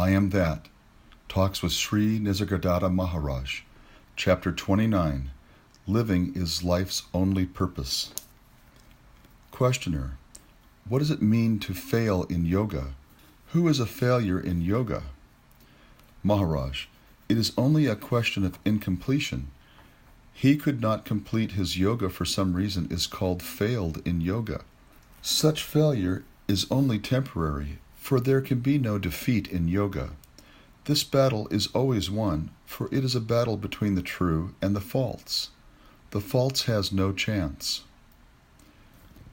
I Am That. Talks with Sri Nisargadatta Maharaj. Chapter 29. Living is Life's Only Purpose. Questioner. What does it mean to fail in yoga? Who is a failure in yoga? Maharaj. It is only a question of incompletion. He could not complete his yoga for some reason is called failed in yoga. Such failure is only temporary, for there can be no defeat in yoga. This battle is always won, for it is a battle between the true and the false. The false has no chance.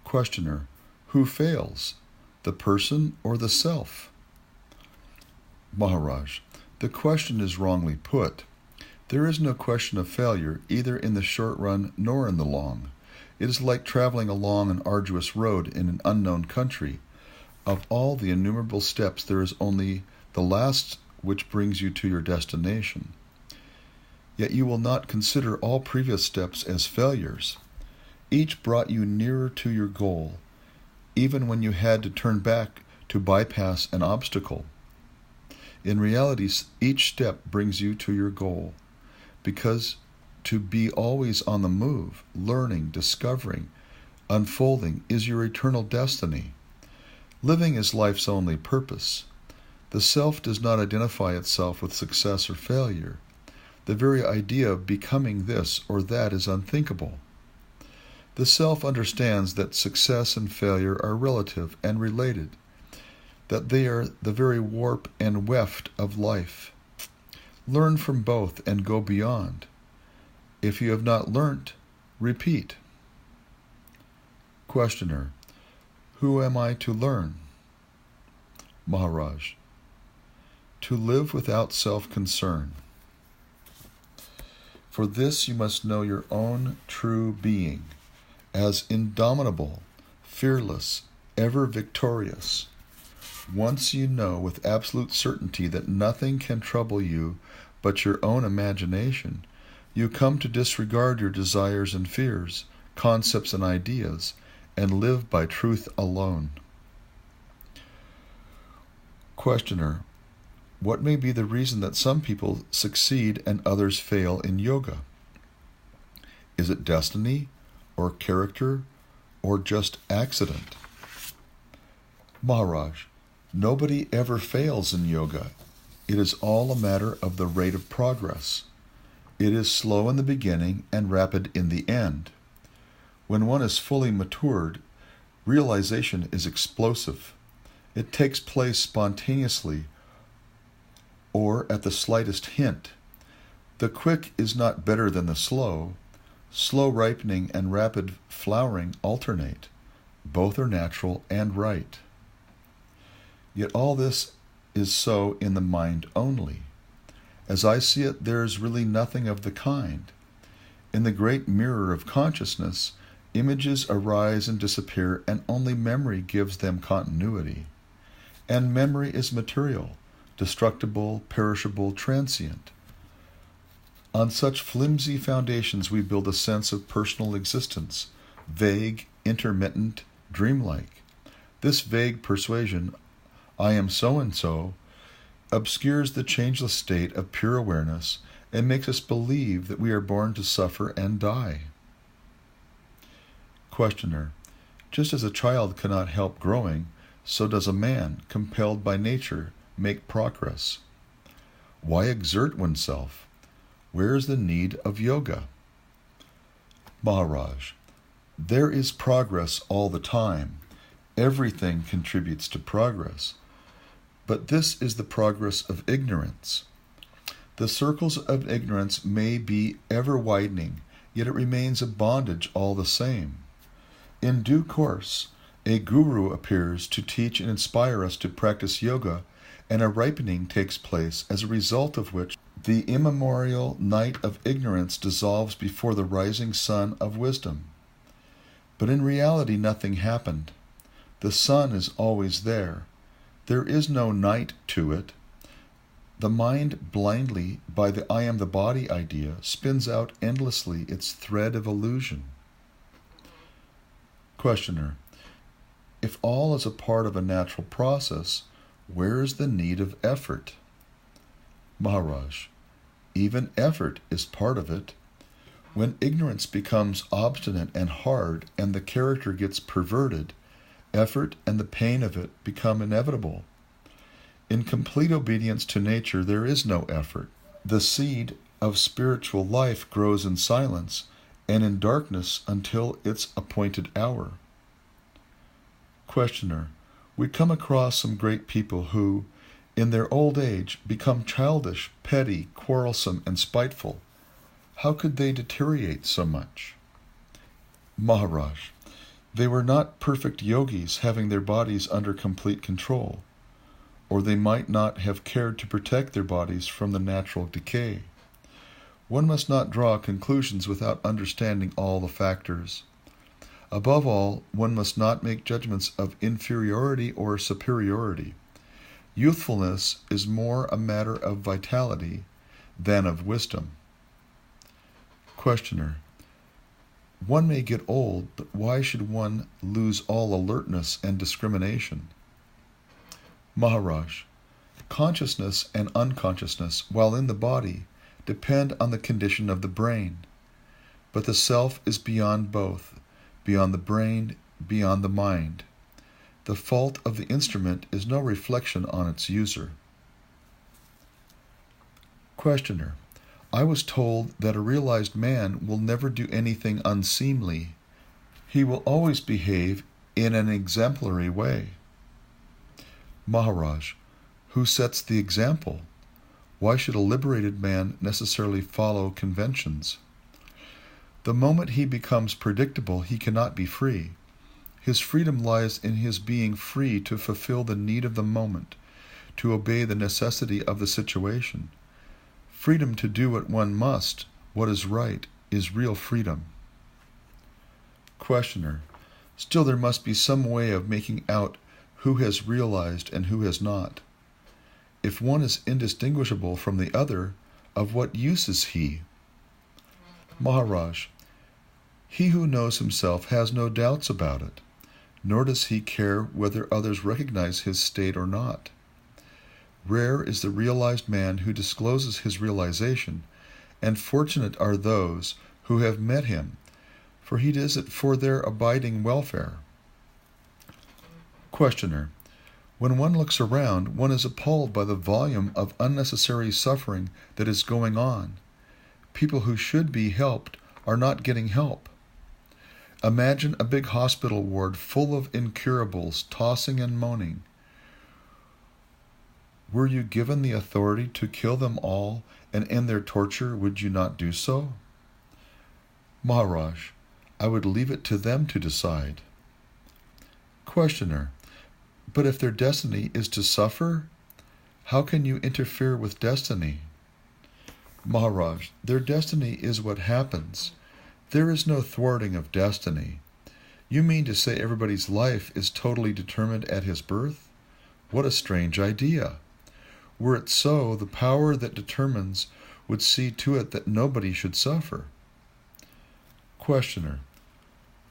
Questioner. Who fails? The person or the self? Maharaj. The question is wrongly put. There is no question of failure either in the short run nor in the long. It is like traveling along an arduous road in an unknown country. Of all the innumerable steps, there is only the last which brings you to your destination. Yet you will not consider all previous steps as failures. Each brought you nearer to your goal, even when you had to turn back to bypass an obstacle. In reality, each step brings you to your goal, because to be always on the move, learning, discovering, unfolding is your eternal destiny. Living is life's only purpose. The self does not identify itself with success or failure. The very idea of becoming this or that is unthinkable. The self understands that success and failure are relative and related, that they are the very warp and weft of life. Learn from both and go beyond. If you have not learnt, repeat. Questioner. Who am I to learn? Maharaj. To live without self-concern. For this you must know your own true being as indomitable, fearless, ever victorious. Once you know with absolute certainty that nothing can trouble you but your own imagination, you come to disregard your desires and fears, concepts and ideas, and live by truth alone. Questioner. What may be the reason that some people succeed and others fail in yoga? Is it destiny, or character, or just accident? Maharaj. Nobody ever fails in yoga. It is all a matter of the rate of progress. It is slow in the beginning and rapid in the end. When one is fully matured, realization is explosive. It takes place spontaneously or at the slightest hint. The quick is not better than the slow. Slow ripening and rapid flowering alternate. Both are natural and right. Yet all this is so in the mind only. As I see it, there is really nothing of the kind. In the great mirror of consciousness, images arise and disappear, and only memory gives them continuity. And memory is material, destructible, perishable, transient. On such flimsy foundations we build a sense of personal existence, vague, intermittent, dreamlike. This vague persuasion, I am so-and-so, obscures the changeless state of pure awareness and makes us believe that we are born to suffer and die. Questioner. Just as a child cannot help growing, so does a man, compelled by nature, make progress. Why exert oneself? Where is the need of yoga? Maharaj. There is progress all the time. Everything contributes to progress. But this is the progress of ignorance. The circles of ignorance may be ever widening, yet it remains a bondage all the same. In due course, a guru appears to teach and inspire us to practice yoga, and a ripening takes place, as a result of which the immemorial night of ignorance dissolves before the rising sun of wisdom. But in reality nothing happened. The sun is always there. There is no night to it. The mind blindly, by the I am the body idea, spins out endlessly its thread of illusion. Questioner. If all is a part of a natural process, Where is the need of effort? Maharaj, even effort is part of it. When ignorance becomes obstinate and hard and the character gets perverted, effort and the pain of it become inevitable. In complete obedience to nature, there is no effort. The seed of spiritual life grows in silence and in darkness until its appointed hour. Questioner, we come across some great people who, in their old age, become childish, petty, quarrelsome, and spiteful. How could they deteriorate so much? Maharaj, they were not perfect yogis having their bodies under complete control, or they might not have cared to protect their bodies from the natural decay. One must not draw conclusions without understanding all the factors. Above all, one must not make judgments of inferiority or superiority. Youthfulness is more a matter of vitality than of wisdom. Questioner, one may get old, but why should one lose all alertness and discrimination? Maharaj, consciousness and unconsciousness, while in the body, depend on the condition of the brain. But the self is beyond both, beyond the brain, beyond the mind. The fault of the instrument is no reflection on its user. Questioner, I was told that a realized man will never do anything unseemly. He will always behave in an exemplary way. Maharaj, who sets the example? Why should a liberated man necessarily follow conventions? The moment he becomes predictable, he cannot be free. His freedom lies in his being free to fulfill the need of the moment, to obey the necessity of the situation. Freedom to do what one must, what is right, is real freedom. Questioner, still there must be some way of making out who has realized and who has not. If one is indistinguishable from the other, of what use is he? Maharaj, he who knows himself has no doubts about it, nor does he care whether others recognize his state or not. Rare is the realized man who discloses his realization, and fortunate are those who have met him, for he does it for their abiding welfare. Questioner, when one looks around, one is appalled by the volume of unnecessary suffering that is going on. People who should be helped are not getting help. Imagine a big hospital ward full of incurables tossing and moaning. Were you given the authority to kill them all and end their torture, would you not do so? Maharaj, I would leave it to them to decide. Questioner, but if their destiny is to suffer, how can you interfere with destiny? Maharaj, their destiny is what happens. There is no thwarting of destiny. You mean to say everybody's life is totally determined at his birth? What a strange idea. Were it so, the power that determines would see to it that nobody should suffer. Questioner,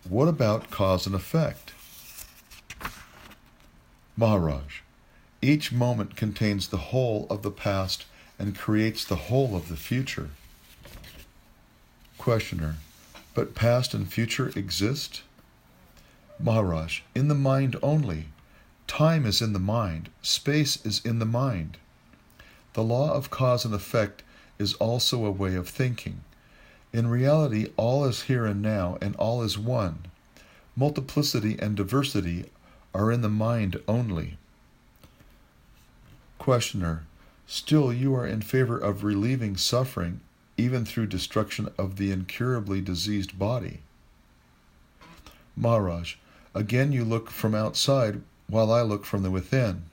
what about cause and effect? Maharaj, each moment contains the whole of the past and creates the whole of the future. Questioner, but past and future exist? Maharaj, in the mind only. Time is in the mind. Space is in the mind. The law of cause and effect is also a way of thinking. In reality, all is here and now, and all is one. Multiplicity and diversity are in the mind only. Questioner, still you are in favor of relieving suffering even through destruction of the incurably diseased body. Maharaj, again you look from outside while I look from the within.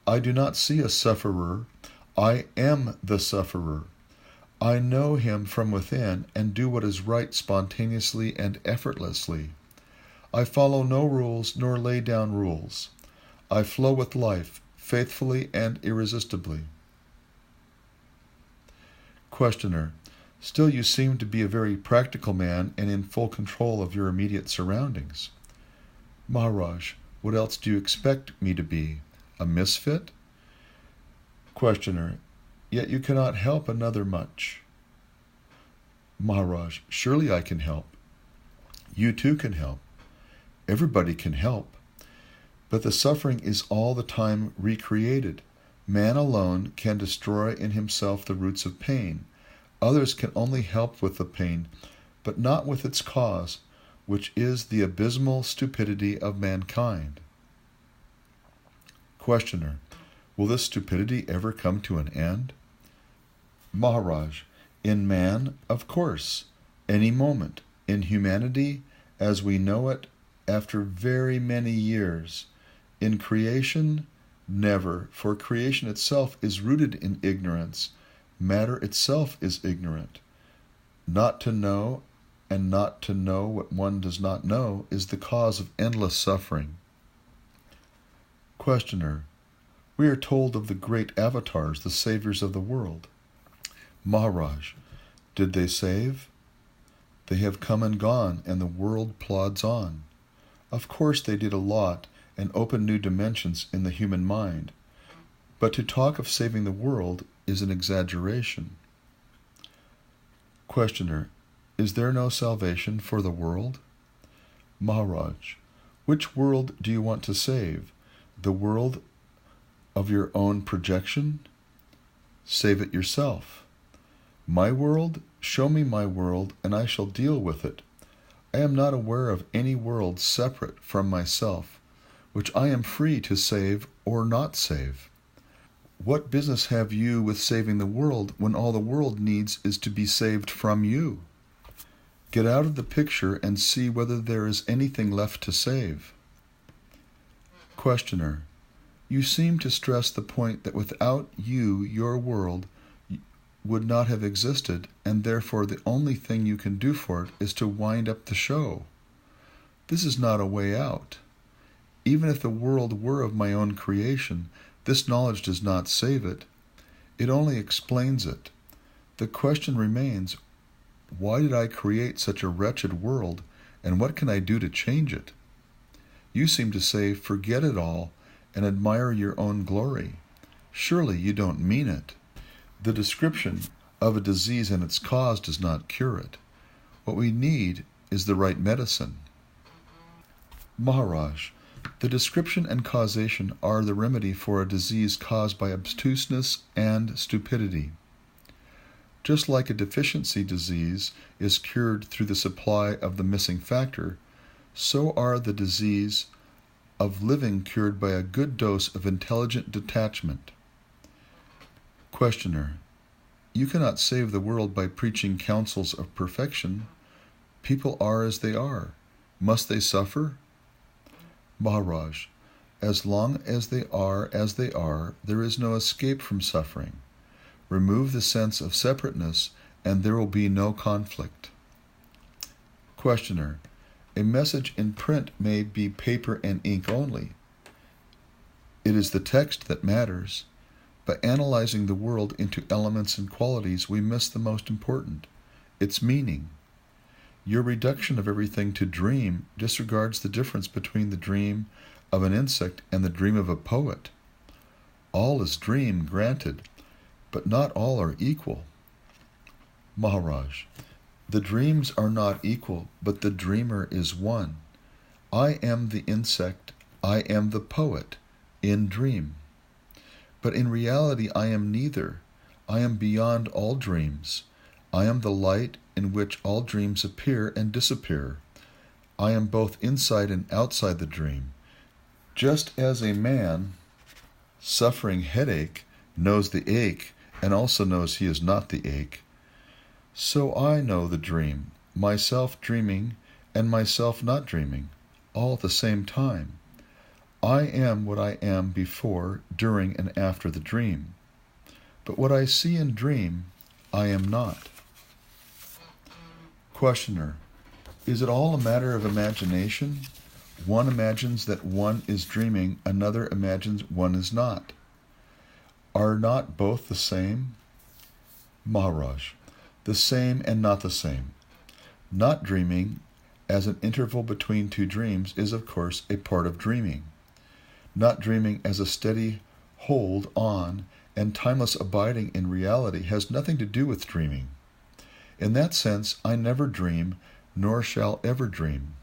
I do not see a sufferer. I am the sufferer. I know him from within and do what is right spontaneously and effortlessly. I follow no rules nor lay down rules. I flow with life, faithfully and irresistibly. Questioner, still you seem to be a very practical man and in full control of your immediate surroundings. Maharaj, what else do you expect me to be? a misfit? Questioner: Yet you cannot help another much. Maharaj: Surely I can help. You too can help. Everybody can help. But the suffering is all the time recreated. Man alone can destroy in himself the roots of pain. Others can only help with the pain, but not with its cause, which is the abysmal stupidity of mankind. Questioner: Will this stupidity ever come to an end? Maharaj: In man, of course, any moment. In humanity, as we know it, after very many years. In creation, never, for creation itself is rooted in ignorance. Matter itself is ignorant. Not to know, and not to know what one does not know, is the cause of endless suffering. Questioner: We are told of the great avatars, the saviors of the world. Maharaj: Did they save? They have come and gone, and the world plods on. Of course they did a lot and opened new dimensions in the human mind, but to talk of saving the world is an exaggeration. Questioner: Is there no salvation for the world? Maharaj: Which world do you want to save? The world of your own projection? Save it yourself. My world? Show me my world, and I shall deal with it. I am not aware of any world separate from myself, which I am free to save or not save. What business have you with saving the world when all the world needs is to be saved from you? Get out of the picture and see whether there is anything left to save. Questioner: You seem to stress the point that without you, your world would not have existed, and therefore the only thing you can do for it is to wind up the show. This is not a way out. Even if the world were of my own creation, this knowledge does not save it. It only explains it. The question remains, why did I create such a wretched world, and what can I do to change it? You seem to say, forget it all, and admire your own glory. Surely you don't mean it. The description of a disease and its cause does not cure it. What we need is the right medicine. Maharaj: The description and causation are the remedy for a disease caused by obtuseness and stupidity. Just like a deficiency disease is cured through the supply of the missing factor, so are the disease of living cured by a good dose of intelligent detachment. Questioner: You cannot save the world by preaching counsels of perfection. People are as they are. Must they suffer? Maharaj: As long as they are as they are, there is no escape from suffering. Remove the sense of separateness, and there will be no conflict. Questioner: A message in print may be paper and ink only. It is the text that matters. By analyzing the world into elements and qualities, we miss the most important, its meaning. Your reduction of everything to dream disregards the difference between the dream of an insect and the dream of a poet. All is dream, granted, but not all are equal. Maharaj: The dreams are not equal, but the dreamer is one. I am the insect, I am the poet, in dream. But in reality I am neither. I am beyond all dreams. I am the light in which all dreams appear and disappear. I am both inside and outside the dream. Just as a man suffering headache knows the ache and also knows he is not the ache, so I know the dream, myself dreaming and myself not dreaming, all at the same time. I am what I am before, during, and after the dream. But what I see in dream, I am not. Questioner: Is it all a matter of imagination? One imagines that one is dreaming, another imagines one is not. Are not both the same? Maharaj: The same and not the same. Not dreaming, as an interval between two dreams, is of course a part of dreaming. Not dreaming as a steady hold on and timeless abiding in reality has nothing to do with dreaming. In that sense, I never dream, nor shall ever dream.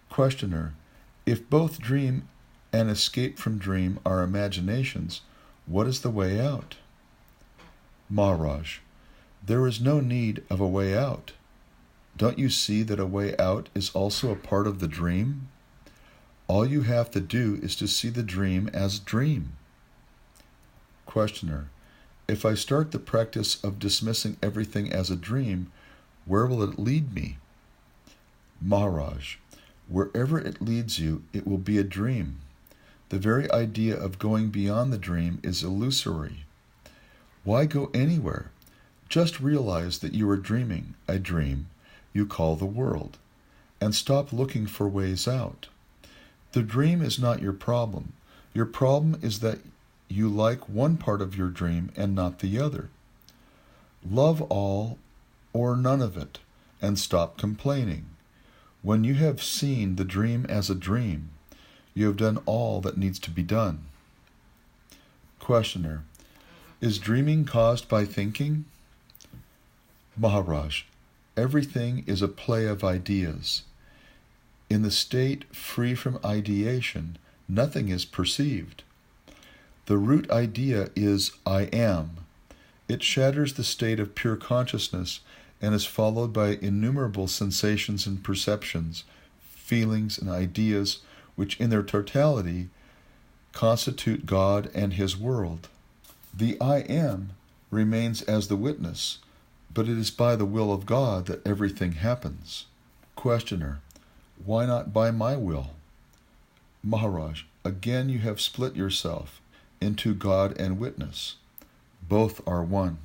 Questioner: if both dream and escape from dream are imaginations, what is the way out? Maharaj: there is no need of a way out. Don't you see that a way out is also a part of the dream? All you have to do is to see the dream as dream. Questioner: if I start the practice of dismissing everything as a dream, where will it lead me? Maharaj: wherever it leads you, it will be a dream. The very idea of going beyond the dream is illusory. Why go anywhere? Just realize that you are dreaming a dream you call the world, and stop looking for ways out. The dream is not your problem. Your problem is that you like one part of your dream and not the other. Love all or none of it, and stop complaining. When you have seen the dream as a dream, you have done all that needs to be done. Questioner: is dreaming caused by thinking? Maharaj: everything is a play of ideas. In the state free from ideation, nothing is perceived. The root idea is I am. It shatters the state of pure consciousness and is followed by innumerable sensations and perceptions, feelings and ideas, which in their totality constitute God and His world. The I am remains as the witness, but it is by the will of God that everything happens. Questioner: why not by my will? Maharaj: again you have split yourself into God and witness. Both are one.